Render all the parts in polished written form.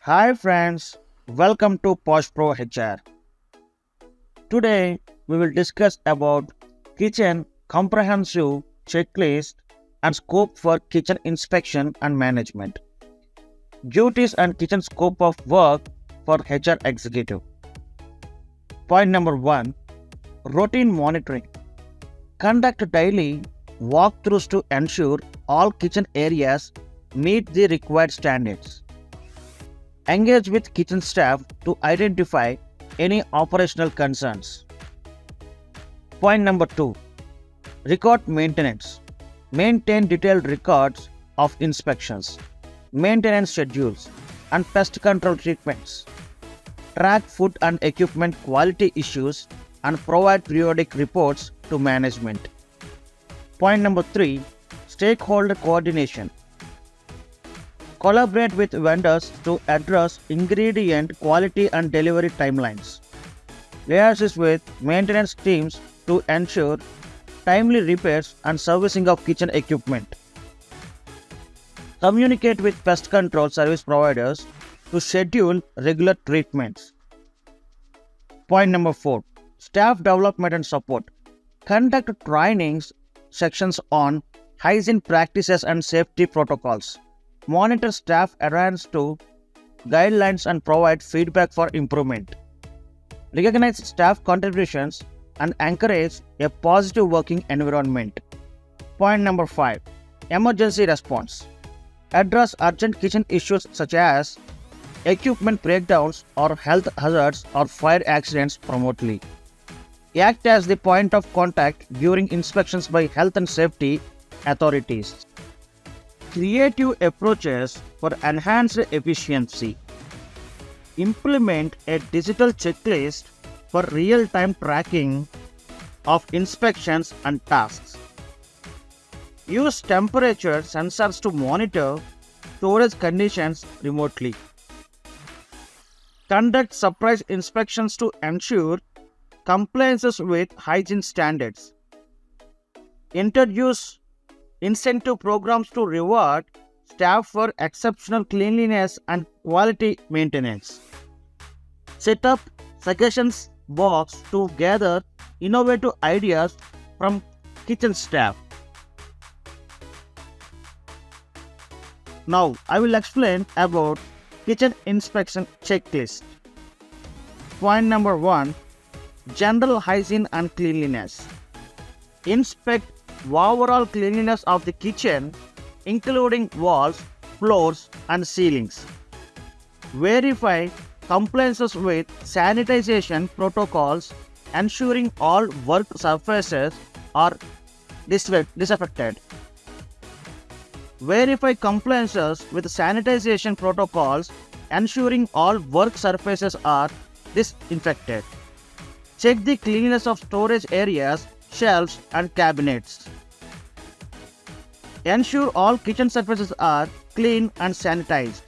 Hi friends, welcome to Posh Pro HR. Today we will discuss about kitchen comprehensive checklist and scope for kitchen inspection and management. Duties and kitchen scope of work for HR executive. Point number 1, routine monitoring. Conduct daily walkthroughs to ensure all kitchen areas meet the required standards. Engage with kitchen staff to identify any operational concerns. Point number 2, record maintenance. Maintain detailed records of inspections, maintenance schedules, and pest control treatments. Track food and equipment quality issues and provide periodic reports to management. Point number 3, stakeholder coordination. Collaborate with vendors to address ingredient quality and delivery timelines. Liaise with maintenance teams to ensure timely repairs and servicing of kitchen equipment. Communicate with pest control service providers to schedule regular treatments. Point number 4, staff development and support. Conduct trainings sections on hygiene practices and safety protocols. Monitor staff adherence to guidelines and provide feedback for improvement. Recognize staff contributions and encourage a positive working environment. Point number 5, emergency response. Address urgent kitchen issues such as equipment breakdowns or health hazards or fire accidents promptly. Act as the point of contact during inspections by health and safety authorities. Creative approaches for enhanced efficiency. Implement a digital checklist for real-time tracking of inspections and tasks. Use temperature sensors to monitor storage conditions remotely. Conduct surprise inspections to ensure compliance with hygiene standards. Introduce incentive programs to reward staff for exceptional cleanliness and quality maintenance. Set up suggestions box to gather innovative ideas from kitchen staff. Now I will explain about kitchen inspection checklist. Point number 1, general hygiene and cleanliness. Inspect overall cleanliness of the kitchen, including walls, floors, and ceilings. Verify compliances with sanitization protocols, ensuring all work surfaces are disinfected. Verify compliances with sanitization protocols, ensuring all work surfaces are disinfected. Check the cleanliness of storage areas, shelves, and cabinets. Ensure all kitchen surfaces are clean and sanitized.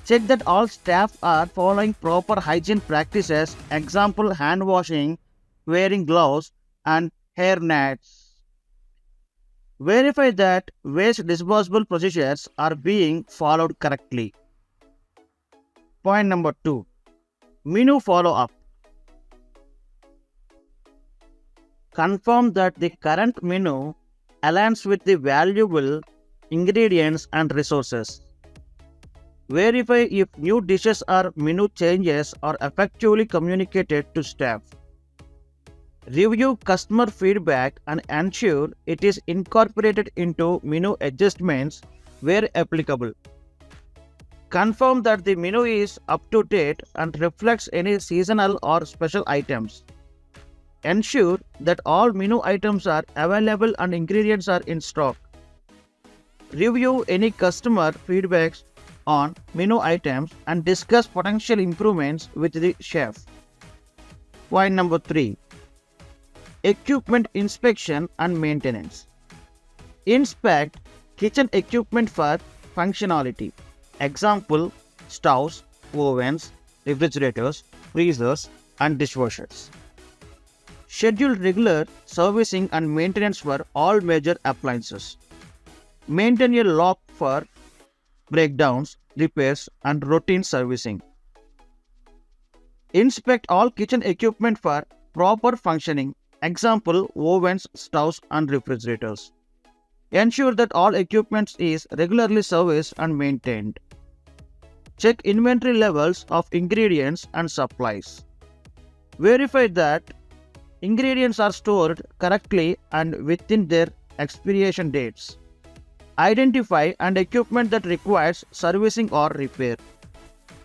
Check that all staff are following proper hygiene practices, example hand washing, wearing gloves, and hair nets. Verify that waste disposal procedures are being followed correctly. Point number 2, menu follow-up. Confirm that the current menu aligns with the valuable ingredients and resources. Verify if new dishes or menu changes are effectively communicated to staff. Review customer feedback and ensure it is incorporated into menu adjustments where applicable. Confirm that the menu is up to date and reflects any seasonal or special items. Ensure that all menu items are available and ingredients are in stock. Review any customer feedbacks on menu items and discuss potential improvements with the chef. Point number 3. Equipment inspection and maintenance. Inspect kitchen equipment for functionality. Example, stoves, ovens, refrigerators, freezers, and dishwashers. Schedule regular servicing and maintenance for all major appliances. Maintain a log for breakdowns, repairs, and routine servicing. Inspect all kitchen equipment for proper functioning. Example, ovens, stoves, and refrigerators. Ensure that all equipment is regularly serviced and maintained. Check inventory levels of ingredients and supplies. Verify that ingredients are stored correctly and within their expiration dates. Identify and equipment that requires servicing or repair.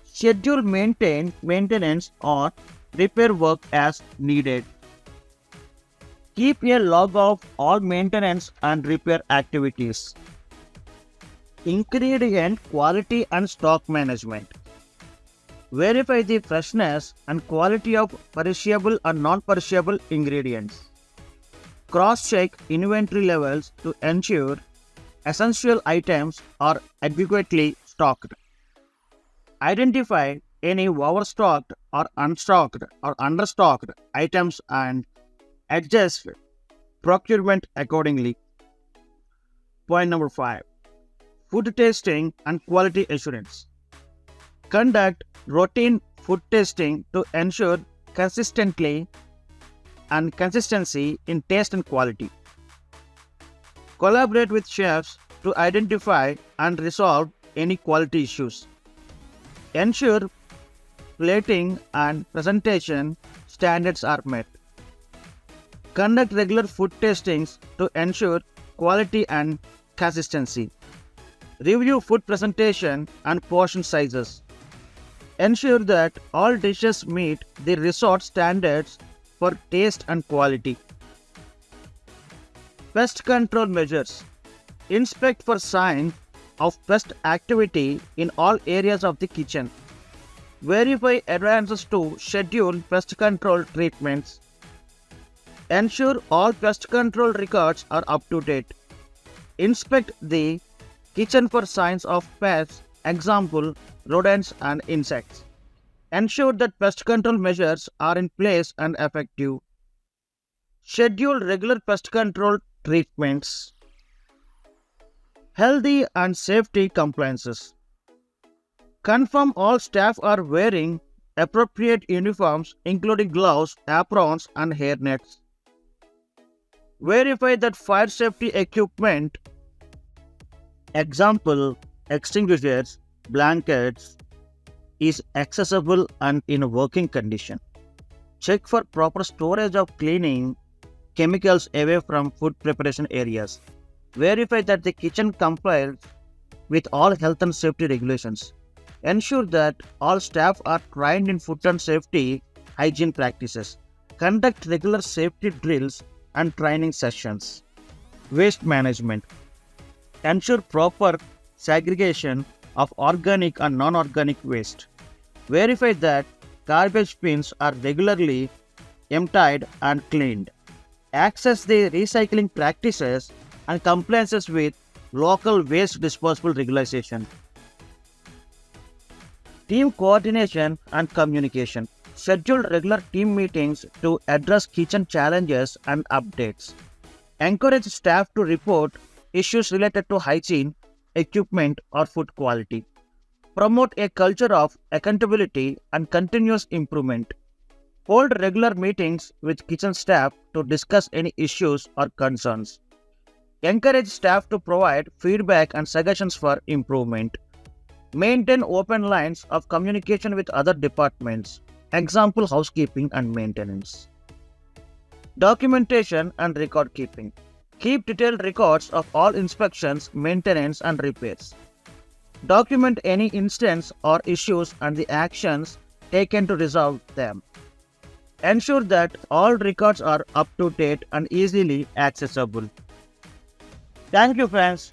Schedule maintenance or repair work as needed. Keep a log of all maintenance and repair activities. Ingredient quality and stock management. Verify the freshness and quality of perishable and non-perishable ingredients. Cross-check inventory levels to ensure essential items are adequately stocked. Identify any overstocked or unstocked or understocked items and adjust procurement accordingly. Point number 5. Food tasting and quality assurance. Conduct routine food testing to ensure consistency in taste and quality. Collaborate with chefs to identify and resolve any quality issues. Ensure plating and presentation standards are met. Conduct regular food tastings to ensure quality and consistency. Review food presentation and portion sizes. Ensure that all dishes meet the resort standards for taste and quality. Pest control measures. Inspect for signs of pest activity in all areas of the kitchen. Verify advances to schedule pest control treatments. Ensure all pest control records are up to date. Inspect the kitchen for signs of pests, example, rodents and insects. Ensure that pest control measures are in place and effective. Schedule regular pest control treatments. Healthy and safety compliances. Confirm all staff are wearing appropriate uniforms including gloves, aprons and hairnets. Verify that fire safety equipment, example, extinguishers, blankets, is accessible and in working condition. Check for proper storage of cleaning chemicals away from food preparation areas. Verify that the kitchen complies with all health and safety regulations. Ensure that all staff are trained in food and safety hygiene practices. Conduct regular safety drills and training sessions. Waste management. Ensure proper segregation of organic and non-organic waste. Verify that garbage bins are regularly emptied and cleaned. Access the recycling practices and compliances with local waste disposal regulation. Team coordination and communication. Schedule regular team meetings to address kitchen challenges and updates. Encourage staff to report issues related to hygiene, equipment, or food quality. Promote a culture of accountability and continuous improvement. Hold regular meetings with kitchen staff to discuss any issues or concerns. Encourage staff to provide feedback and suggestions for improvement. Maintain open lines of communication with other departments, example housekeeping and maintenance. Documentation and record keeping. Keep detailed records of all inspections, maintenance and repairs. Document any incidents or issues and the actions taken to resolve them. Ensure that all records are up to date and easily accessible. Thank you, friends.